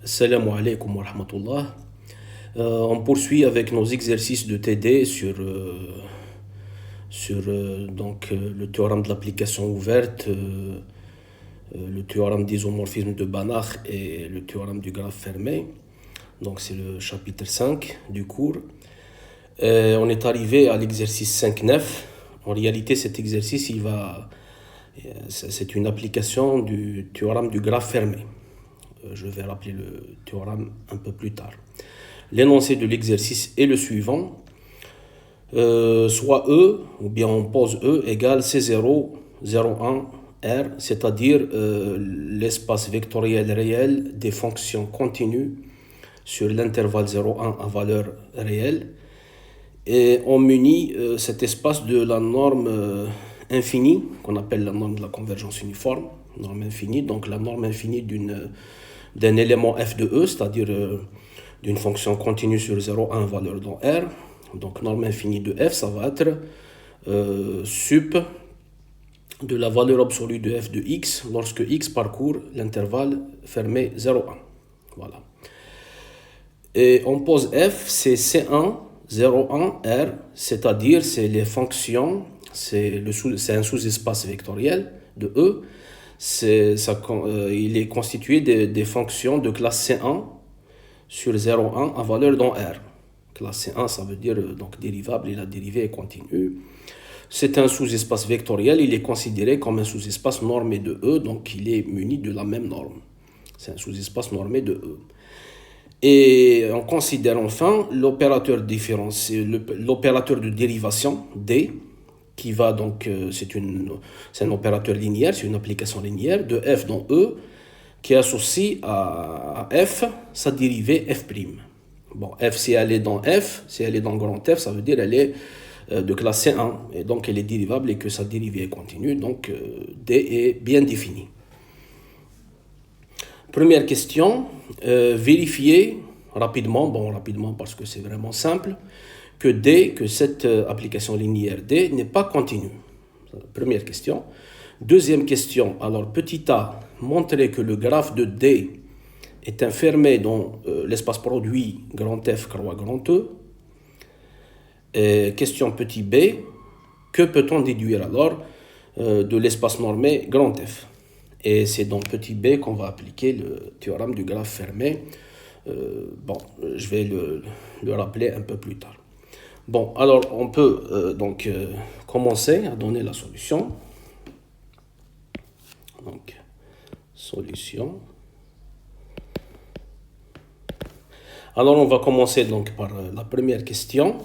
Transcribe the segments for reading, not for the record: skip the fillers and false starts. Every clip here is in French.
Salam alaikum wa rahmatullah. On poursuit avec nos exercices de TD sur le théorème de l'application ouverte, le théorème d'isomorphisme de Banach et le théorème du graphe fermé. Donc c'est le chapitre 5 du cours. On est arrivé à l'exercice 5.9. En réalité, cet exercice, c'est une application du théorème du graphe fermé. Je vais rappeler le théorème un peu plus tard. L'énoncé de l'exercice est le suivant. Soit E, ou bien on pose E, égale C0, 0,1, R, c'est-à-dire l'espace vectoriel réel des fonctions continues sur l'intervalle 0,1 à valeur réelle. Et on munit cet espace de la norme infinie, qu'on appelle la norme de la convergence uniforme, norme infinie, donc la norme infinie d'un élément f de E, c'est-à-dire d'une fonction continue sur 0,1 valeur dans R. Donc norme infinie de f, ça va être sup de la valeur absolue de f de x lorsque x parcourt l'intervalle fermé 0,1. Voilà. Et on pose f, c'est C1, 0,1, R, c'est-à-dire c'est les fonctions, c'est un sous-espace vectoriel de E. Il est constitué des fonctions de classe C1 sur 0,1 à valeur dans R. Classe C1, ça veut dire donc dérivable et la dérivée est continue. C'est un sous-espace vectoriel, il est considéré comme un sous-espace normé de E, donc il est muni de la même norme. C'est un sous-espace normé de E. Et on considère enfin l'opérateur l'opérateur de dérivation D, qui va donc, c'est un opérateur linéaire, c'est une application linéaire de f dans E, qui associe à f sa dérivée f'. Bon, f, si elle est dans f, si elle est dans grand F, ça veut dire qu'elle est de classe C1, et donc elle est dérivable et que sa dérivée est continue, donc D est bien défini. Première question, vérifier rapidement parce que c'est vraiment simple, que cette application linéaire D n'est pas continue. Première question. Deuxième question, alors petit a, montrer que le graphe de D est enfermé dans l'espace produit grand F croix grand E. Et question petit b, que peut-on déduire alors de l'espace normé grand F? Et c'est dans petit b qu'on va appliquer le théorème du graphe fermé. Je vais le rappeler un peu plus tard. Bon, alors on peut commencer à donner la solution. Donc, solution. Alors on va commencer donc par la première question.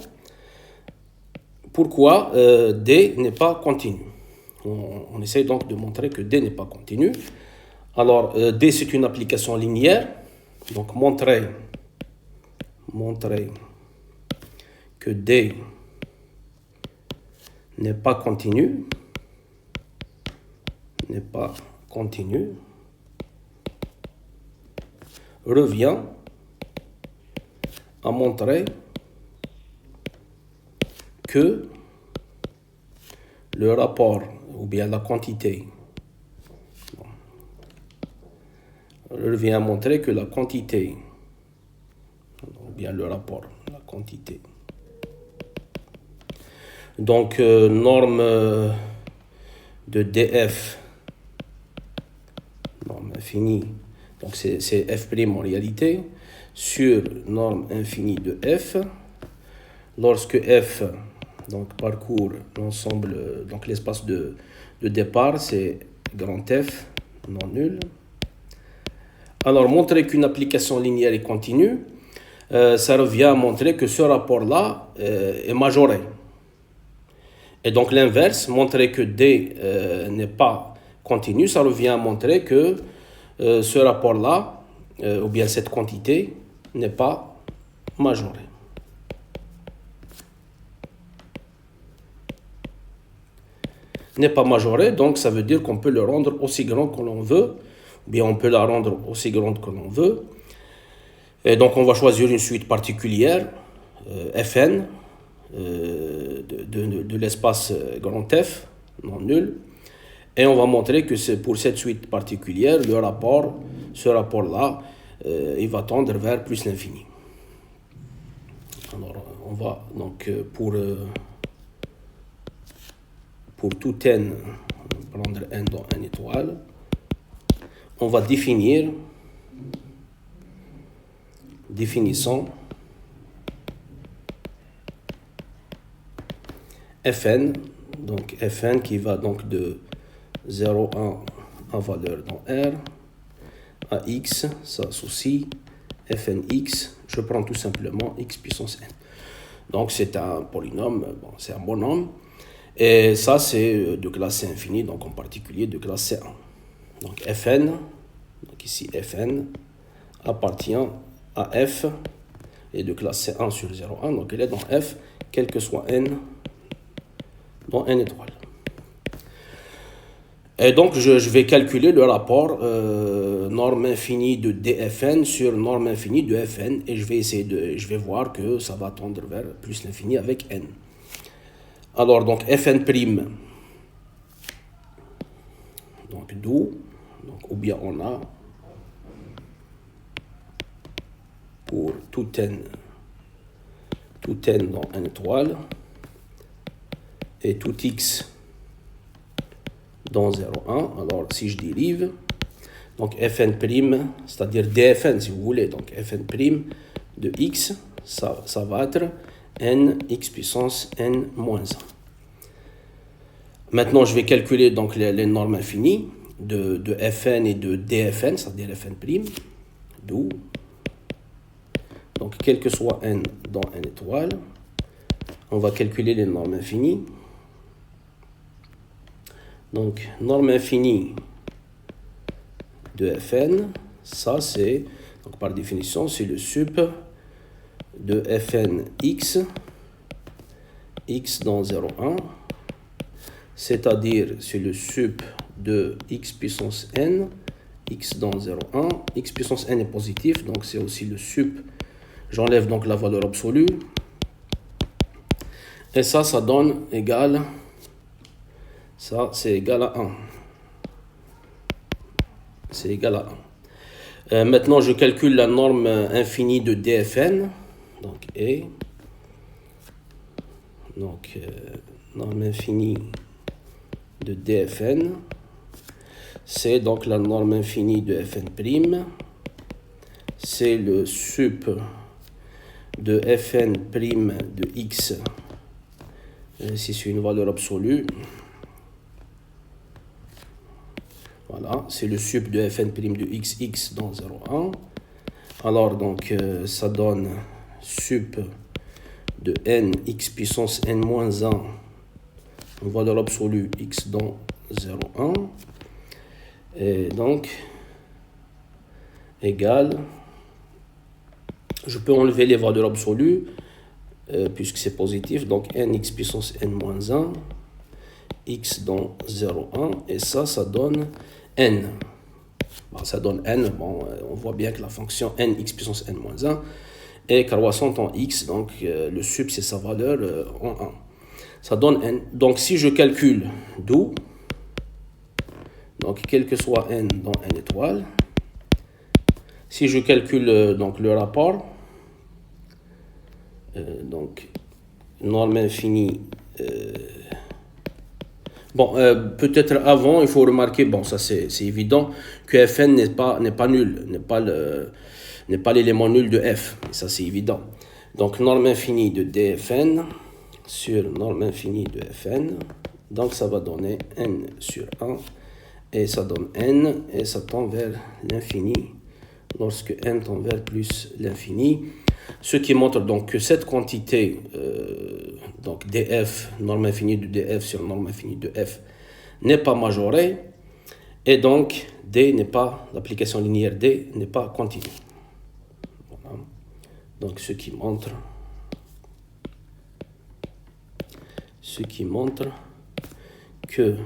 Pourquoi D n'est pas continu? On essaie donc de montrer que D n'est pas continu. Alors D c'est une application linéaire. Donc montrer que D n'est pas continu. Revient à montrer que le rapport ou bien la quantité revient à montrer que la quantité ou bien le rapport, la quantité. Donc norme de df, norme infinie, donc c'est f' en réalité, sur norme infinie de f, lorsque f donc parcourt l'ensemble, donc l'espace de départ, c'est grand F non nul. Alors, montrer qu'une application linéaire est continue, ça revient à montrer que ce rapport-là est majoré. Et donc, l'inverse, montrer que D n'est pas continu, ça revient à montrer que ce rapport-là, ou bien cette quantité, n'est pas majorée. N'est pas majoré, donc ça veut dire qu'on peut le rendre aussi grand que l'on veut, ou bien on peut la rendre aussi grande que l'on veut. Et donc on va choisir une suite particulière, Fn, de l'espace grand F, non nul, et on va montrer que c'est pour cette suite particulière, ce rapport-là il va tendre vers plus l'infini. Alors, on va donc pour tout n, prendre n dans n étoile, on va définissons fn, donc fn qui va donc de 0 à valeur dans R, à x, ça associe fnx, je prends tout simplement x puissance n. Donc c'est un polynôme, bon, c'est un bonhomme, et ça c'est de classe C infinie, donc en particulier de classe C1. Donc fn, donc ici fn, appartient à f, et de classe C1 sur 0,1, donc elle est dans f, quel que soit n, dans n étoile. Et donc, je vais calculer le rapport norme infinie de dfn sur norme infinie de fn, et je vais voir que ça va tendre vers plus l'infini avec n. Alors, donc, fn prime, donc d'où, ou bien on a, pour tout n dans n étoile, et tout x dans 0,1. Alors, si je dérive, donc fn prime, c'est-à-dire dfn, si vous voulez, donc fn prime de x, ça va être n x puissance n moins 1. Maintenant, je vais calculer donc les normes infinies de fn et de dfn, c'est-à-dire fn prime, d'où, donc quel que soit n dans n étoile, on va calculer les normes infinies. Donc, norme infinie de fn, ça c'est, donc par définition, c'est le sup de fn x dans 0,1, c'est-à-dire c'est le sup de x puissance n, x dans 0,1, x puissance n est positif, donc c'est aussi le sup, j'enlève donc la valeur absolue, et ça donne égal, ça c'est égal à 1. C'est égal à 1. Maintenant, je calcule la norme infinie de dfn, donc et, donc norme infinie de dfn, c'est donc la norme infinie de fn prime, c'est le sup de fn prime de x, si c'est une valeur absolue. Voilà, c'est le sup de fn prime de x dans 0,1. Alors, donc, ça donne sup de n x puissance n moins 1, en valeur absolue x dans 0,1. Et donc, égal, je peux enlever les valeurs absolues, puisque c'est positif, donc n x puissance n moins 1, x dans 0,1, et ça donne n. Bon, ça donne n, bon, on voit bien que la fonction n x puissance n moins 1 est croissante en x, donc le sup c'est sa valeur en 1. Ça donne n. Donc si je calcule d'où, donc quel que soit n dans n étoile, si je calcule donc le rapport, donc norme infinie, bon, peut-être avant, il faut remarquer, bon, ça c'est évident, que fn n'est pas nul, n'est pas l'élément nul de f, ça c'est évident. Donc, norme infinie de dfn sur norme infinie de fn, donc ça va donner n sur 1, et ça donne n, et ça tend vers l'infini, lorsque n tend vers plus l'infini, ce qui montre donc que cette quantité, donc df, norme infinie de df sur norme infinie de f, n'est pas majorée, et donc d n'est pas, l'application linéaire d n'est pas continue. Voilà. Donc ce qui montre que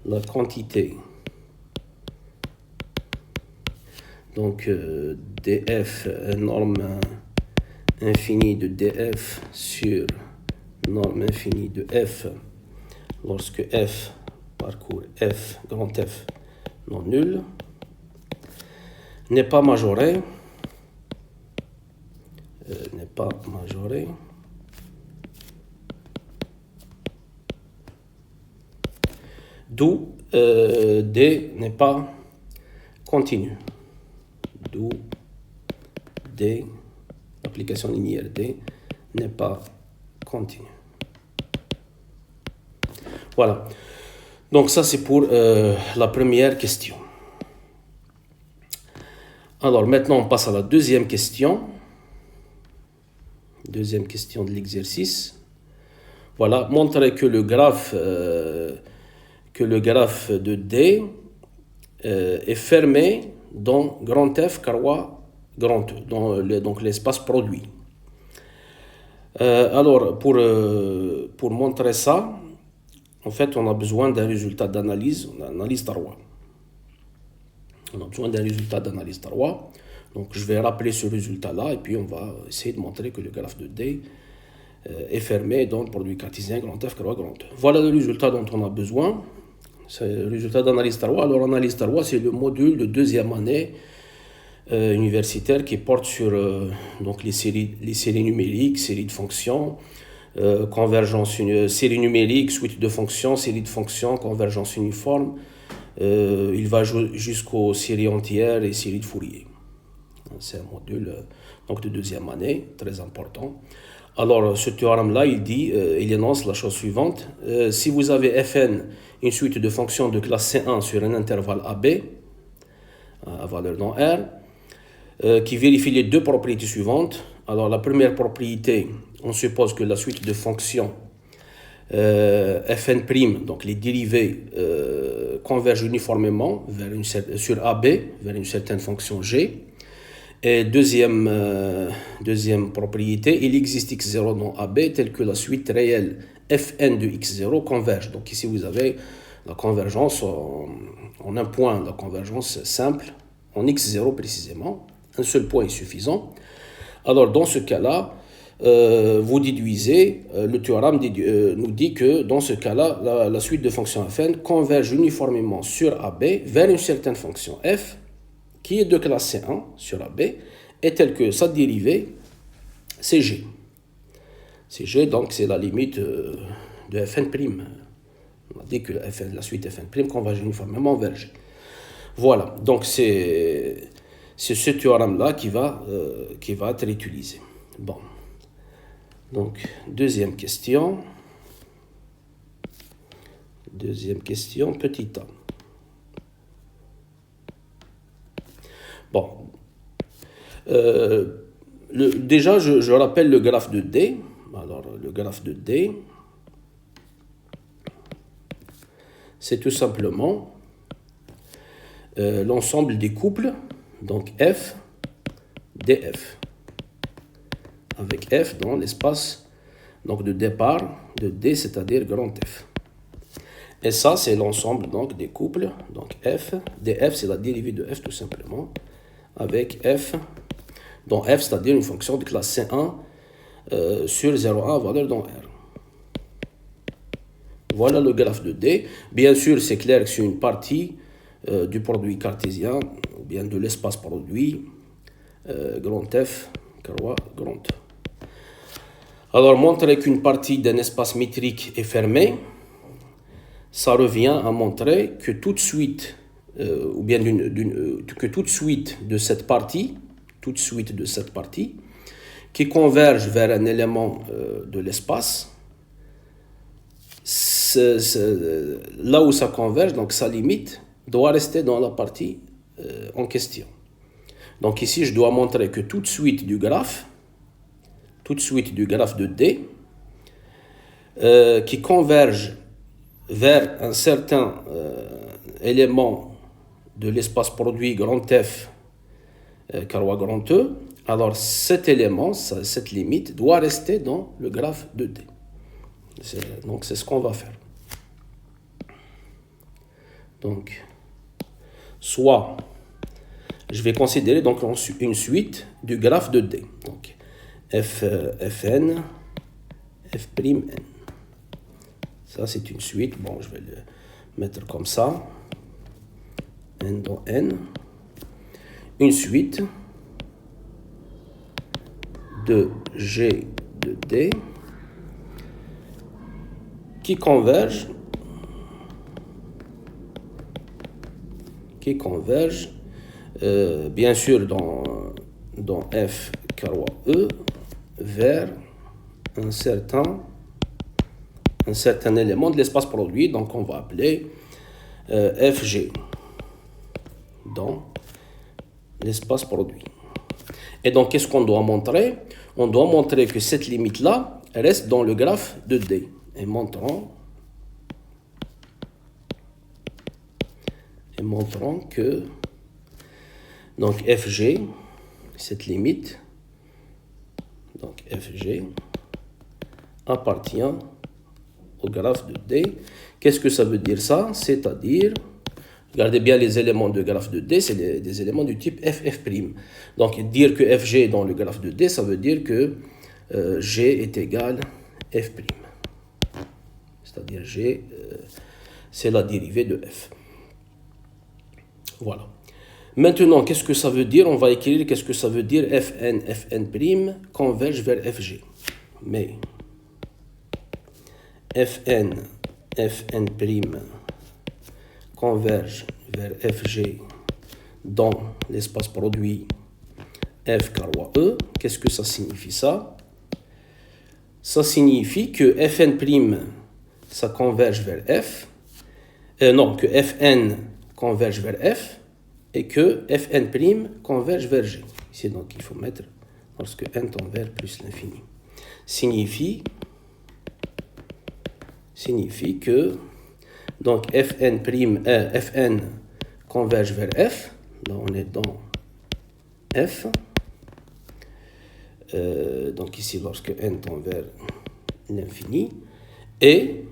la quantité, donc df, norme infinie de df sur norme infinie de f, lorsque f parcourt f, grand F non nul, n'est pas majoré, n'est pas majoré, d'où D n'est pas continu, d'où D, l'application linéaire D, n'est pas continue. Voilà. Donc ça, c'est pour la première question. Alors maintenant, on passe à la deuxième question. Deuxième question de l'exercice. Voilà, montrer que le graphe de D est fermé dans grand F, carroi grand E, dans donc l'espace produit. Alors, pour montrer ça, en fait, on a besoin d'un résultat d'analyse, analyse Tarois. On a besoin d'un résultat d'analyse Tarois. Donc, je vais rappeler ce résultat-là et puis on va essayer de montrer que le graphe de D est fermé dans le produit cartésien grand F, carroi grand E. Voilà le résultat dont on a besoin. C'est le résultat d'analyse Tarois. Alors, analyse Tarois, c'est le module de deuxième année universitaire qui porte sur donc les séries numériques, séries de fonctions, convergence, série numérique, suite de fonctions, série de fonctions, convergence uniforme. Il va jusqu'aux séries entières et séries de Fourier. C'est un module donc de deuxième année, très important. Alors, ce théorème-là, il énonce la chose suivante. Si vous avez Fn, une suite de fonctions de classe C1 sur un intervalle AB, à valeur dans R, qui vérifie les deux propriétés suivantes. Alors, la première propriété, on suppose que la suite de fonctions Fn', donc les dérivés, convergent uniformément sur AB vers une certaine fonction G. Et deuxième propriété, il existe x0 dans AB tel que la suite réelle Fn de x0 converge. Donc ici, vous avez la convergence en un point, la convergence simple, en x0 précisément. Un seul point est suffisant. Alors, dans ce cas-là, vous déduisez, le théorème nous dit que dans ce cas-là, la suite de fonctions Fn converge uniformément sur AB vers une certaine fonction f qui est de classe C1 sur AB et telle que sa dérivée, c'est G. C'est G, donc c'est la limite de Fn'. On a dit que la suite Fn' converge uniformément vers G. Voilà, donc c'est ce théorème-là qui va être utilisé. Bon. Donc, deuxième question. Deuxième question, petit a. Bon. Déjà, je rappelle le graphe de D. Alors, le graphe de D, c'est tout simplement l'ensemble des couples, donc F, DF, avec F dans l'espace donc de départ de D, c'est-à-dire grand F. Et ça, c'est l'ensemble donc des couples, donc F, DF, c'est la dérivée de F tout simplement, avec F, dont F, c'est-à-dire une fonction de classe C1 sur 0,1 valeur dans R. Voilà le graphe de D. Bien sûr, c'est clair que c'est une partie du produit cartésien, ou bien de l'espace produit, grand F, carroi grand E. Alors, montrer qu'une partie d'un espace métrique est fermée, ça revient à montrer que toute suite, ou bien que toute suite de cette partie, qui converge vers un élément de l'espace, là où ça converge, donc sa limite, doit rester dans la partie en question. Donc ici, je dois montrer que toute suite du graphe de D, qui converge vers un certain élément de l'espace produit grand F, carroi grand E, alors cet élément, cette limite, doit rester dans le graphe de D. Donc c'est ce qu'on va faire. Donc, soit je vais considérer donc une suite du graphe de D. Donc, Fn, F'N. Ça, c'est une suite. Bon, je vais le mettre comme ça. N dans N. une suite de G de D qui convergent bien sûr dans F carreau E vers un certain élément de l'espace produit, donc on va appeler Fg dans l'espace produit. Et donc qu'est-ce qu'on doit montrer? On doit montrer que cette limite-là reste dans le graphe de D. Et montrons que donc Fg, cette limite, donc Fg appartient au graphe de D. Qu'est-ce que ça veut dire ça? C'est-à-dire, regardez bien les éléments de graphe de D, c'est des éléments du type Ff'. Donc dire que Fg est dans le graphe de D, ça veut dire que G est égal F'. C'est-à-dire G, c'est la dérivée de F. Voilà. Maintenant, qu'est-ce que ça veut dire? On va écrire qu'est-ce que ça veut dire Fn converge vers Fg. Mais Fn converge vers Fg dans l'espace produit F carreau E. Qu'est-ce que ça signifie ça? Ça signifie que Fn' ça converge vers F. Que Fn converge vers F et que Fn' converge vers G. Ici, donc, il faut mettre lorsque n tend vers plus l'infini. Signifie que donc Fn converge vers F. Là, on est dans F. Donc ici, lorsque n tend vers l'infini. Et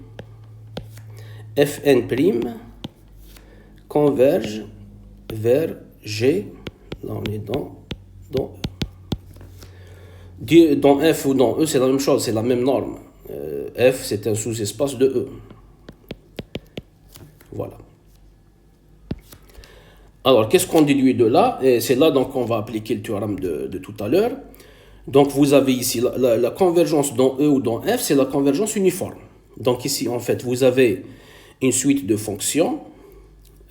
Fn' converge vers G. Là, on est dans E. Dans F ou dans E, c'est la même chose, c'est la même norme. F, c'est un sous-espace de E. Voilà. Alors, qu'est-ce qu'on déduit de là? Et c'est là donc qu'on va appliquer le théorème de tout à l'heure. Donc, vous avez ici la convergence dans E ou dans F, c'est la convergence uniforme. Donc ici, en fait, vous avez une suite de fonctions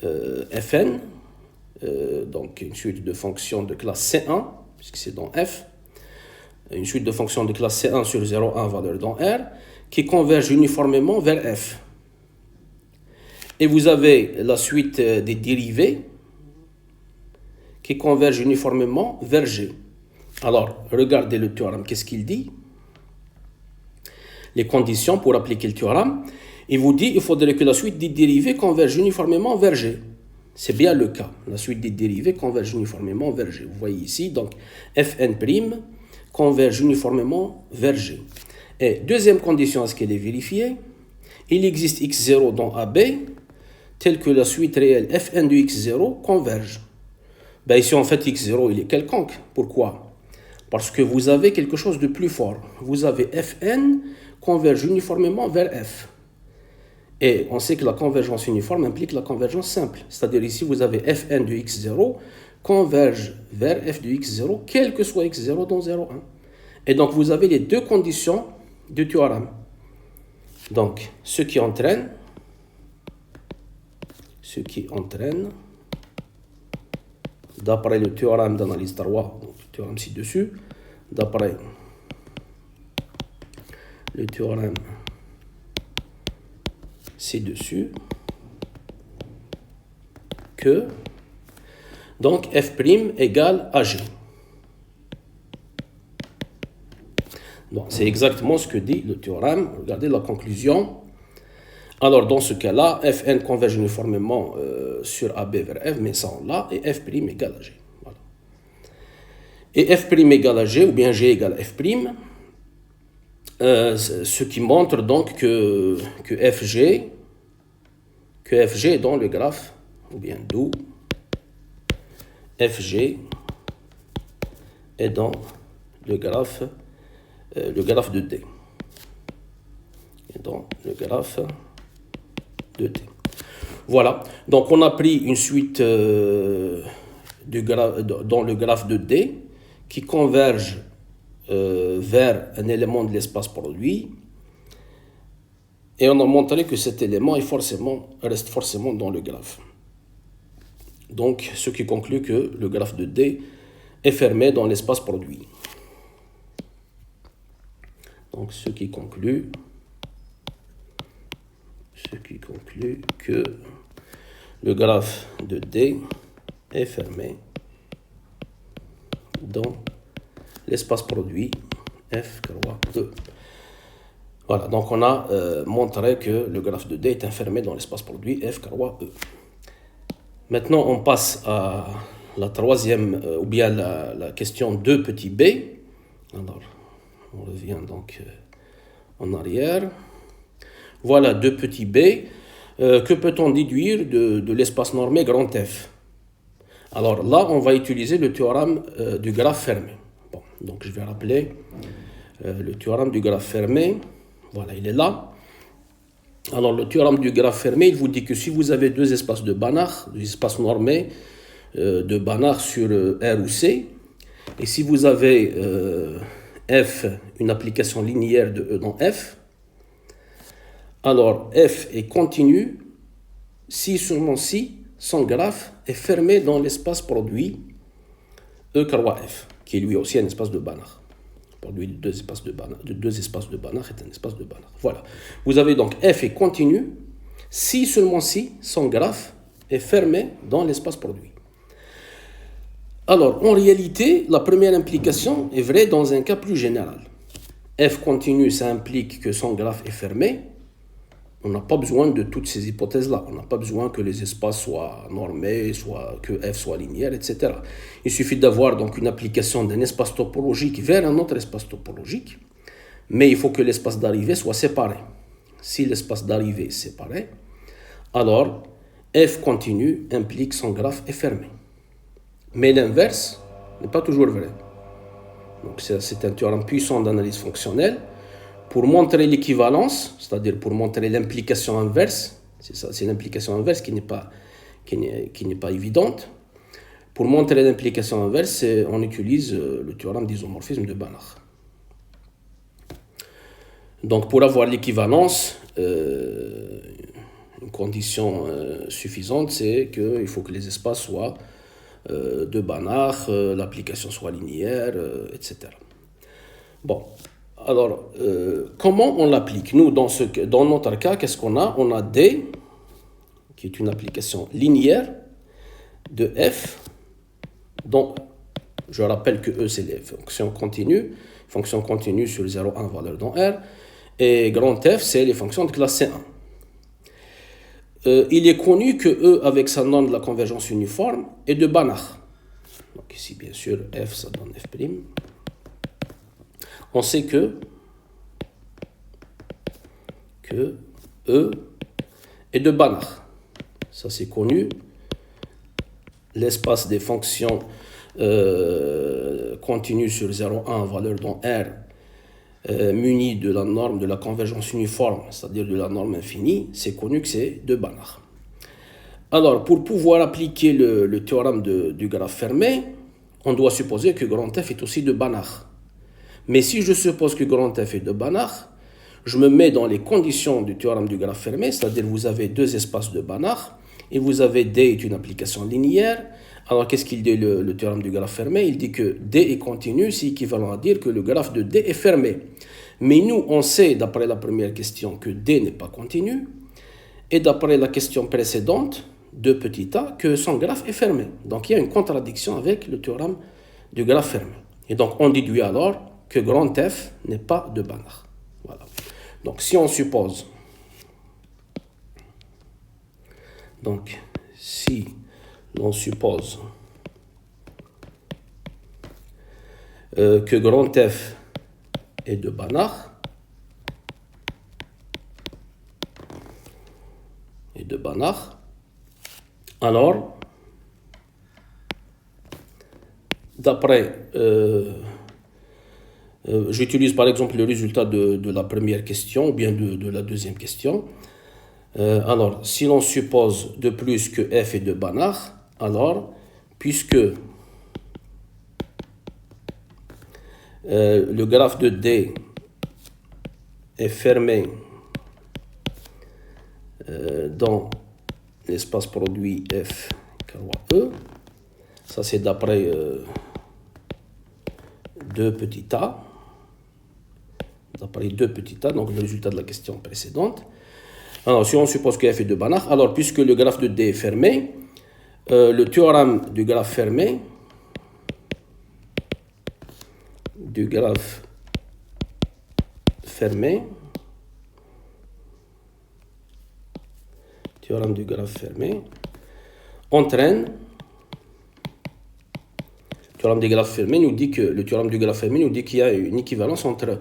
Fn, donc une suite de fonctions de classe C1, puisque c'est dans F, une suite de fonctions de classe C1 sur 0,1 valeur dans R, qui convergent uniformément vers F. Et vous avez la suite des dérivés qui convergent uniformément vers G. Alors, regardez le théorème, qu'est-ce qu'il dit? Les conditions pour appliquer le théorème. Il vous dit qu'il faudrait que la suite des dérivés converge uniformément vers G. C'est bien le cas. La suite des dérivés converge uniformément vers G. Vous voyez ici, donc Fn' converge uniformément vers G. Et deuxième condition à ce qu'elle est vérifiée, il existe x0 dans AB, tel que la suite réelle Fn de x0 converge. Ben ici, en fait, x0, il est quelconque. Pourquoi? Parce que vous avez quelque chose de plus fort. Vous avez Fn converge uniformément vers F. Et on sait que la convergence uniforme implique la convergence simple. C'est-à-dire ici, vous avez Fn de x0 converge vers f de x0, quel que soit x0 dans 0,1. Et donc, vous avez les deux conditions du théorème. Donc, ce qui entraîne, d'après le théorème d'analyse Tarois, le théorème ci-dessus, d'après le théorème ci-dessus, que donc f' égale à g. Donc, c'est exactement ce que dit le théorème. Regardez la conclusion. Alors, dans ce cas-là, Fn converge uniformément sur AB vers F, mais ça on l'a, et F' égale à G. Voilà. Et F' égale à G, ou bien G égale F', ce qui montre donc que Fg est dans le graphe, ou bien d'où Fg est dans le graphe de D. Et dans le graphe de D. Voilà, donc on a pris une suite dans le graphe de D qui converge vers un élément de l'espace produit. Et on a montré que cet élément reste forcément dans le graphe. Donc, ce qui conclut que le graphe de D est fermé dans l'espace produit. Donc, ce qui conclut que le graphe de D est fermé dans l'espace produit F croix E. Voilà, donc on a montré que le graphe de D est enfermé dans l'espace produit F croix E. Maintenant, on passe à la troisième, ou bien la question 2 petit b. Alors, on revient donc en arrière. Voilà 2 petit b. Que peut-on déduire de l'espace normé grand F? Alors là, on va utiliser le théorème du graphe fermé. Bon, donc je vais rappeler le théorème du graphe fermé. Voilà, il est là. Alors le théorème du graphe fermé, il vous dit que si vous avez deux espaces de Banach, deux espaces normés de Banach sur R ou C, et si vous avez F, une application linéaire de E dans F, alors F est continu si seulement si son graphe est fermé dans l'espace produit E croix F, qui est lui aussi un espace de Banach. Produit de deux espaces de Banach est un espace de Banach. Voilà. Vous avez donc F est continu si seulement si son graphe est fermé dans l'espace produit. Alors, en réalité, la première implication est vraie dans un cas plus général. F continu, ça implique que son graphe est fermé. On n'a pas besoin de toutes ces hypothèses-là. On n'a pas besoin que les espaces soient normés, que F soit linéaire, etc. Il suffit d'avoir donc une application d'un espace topologique vers un autre espace topologique, mais il faut que l'espace d'arrivée soit séparé. Si l'espace d'arrivée est séparé, alors F continu implique son graphe est fermé. Mais l'inverse n'est pas toujours vrai. Donc c'est un théorème puissant d'analyse fonctionnelle. Pour montrer l'équivalence, c'est-à-dire pour montrer l'implication inverse, c'est l'implication inverse qui n'est pas évidente. Pour montrer l'implication inverse, on utilise le théorème d'isomorphisme de Banach. Donc pour avoir l'équivalence, une condition suffisante, c'est qu'il faut que les espaces soient de Banach, l'application soit linéaire, etc. Bon. Alors, comment on l'applique? Nous, dans notre cas, qu'est-ce qu'on a? On a D, qui est une application linéaire de F, dont je rappelle que E, c'est les fonctions continues sur 0, 1, valeur dans R, et grand F, c'est les fonctions de classe C1. Il est connu que E, avec sa norme de la convergence uniforme, est de Banach. Donc ici, bien sûr, F, ça donne F'. On sait que E est de Banach. Ça, c'est connu. L'espace des fonctions continues sur 0, 1, valeur dans R, muni de la norme de la convergence uniforme, c'est-à-dire de la norme infinie, c'est connu que c'est de Banach. Alors, pour pouvoir appliquer le théorème du graphe fermé, on doit supposer que grand F est aussi de Banach. Mais si je suppose que grand F est de Banach, je me mets dans les conditions du théorème du graphe fermé, c'est-à-dire vous avez deux espaces de Banach, et vous avez D est une application linéaire. Alors qu'est-ce qu'il dit le théorème du graphe fermé? Il dit que D est continu, c'est équivalent à dire que le graphe de D est fermé. Mais nous, on sait, d'après la première question, que D n'est pas continu, et d'après la question précédente, de petit a, que son graphe est fermé. Donc il y a une contradiction avec le théorème du graphe fermé. Et donc on déduit alors que grand F n'est pas de Banach. Voilà. Donc si on suppose, si l'on suppose que grand F est de Banach, alors d'après j'utilise par exemple le résultat de la première question ou bien de la deuxième question. Alors, si l'on suppose de plus que F est de Banach, alors puisque le graphe de D est fermé dans l'espace produit F carré E, ça c'est d'après 2 petits a, d'après 2 petits a, donc le résultat de la question précédente. Alors si on suppose que F est de Banach, alors puisque le graphe de D est fermé, le théorème du graphe fermé, théorème du graphe fermé, entraîne, le théorème du graphe fermé nous dit qu'il y a une équivalence entre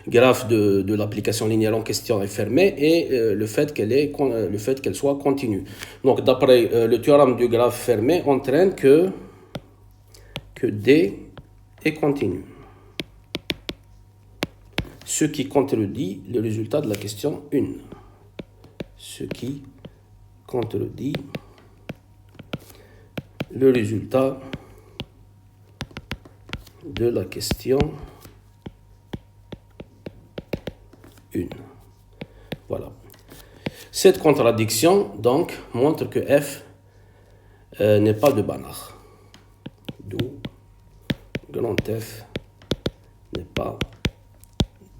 graphe de l'application linéaire en question est fermée et le fait qu'elle soit continue. Donc d'après le théorème du graphe fermé entraîne que D est continu. Ce qui contredit le résultat de la question 1. Ce qui contredit le résultat de la question 1. Voilà. Cette contradiction, donc, montre que F n'est pas de Banach. D'où grand F n'est pas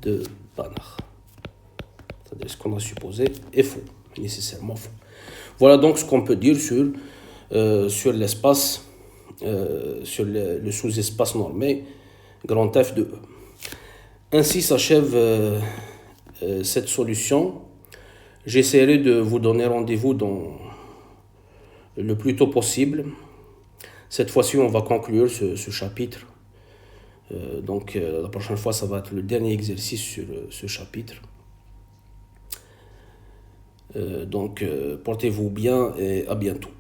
de Banach. C'est-à-dire ce qu'on a supposé est faux, nécessairement faux. Voilà donc ce qu'on peut dire sur l'espace, sur le sous-espace normé grand F de E. Ainsi s'achève cette solution. J'essaierai de vous donner rendez-vous le plus tôt possible. Cette fois-ci, on va conclure ce chapitre. Donc la prochaine fois, ça va être le dernier exercice sur ce chapitre. Donc portez-vous bien et à bientôt.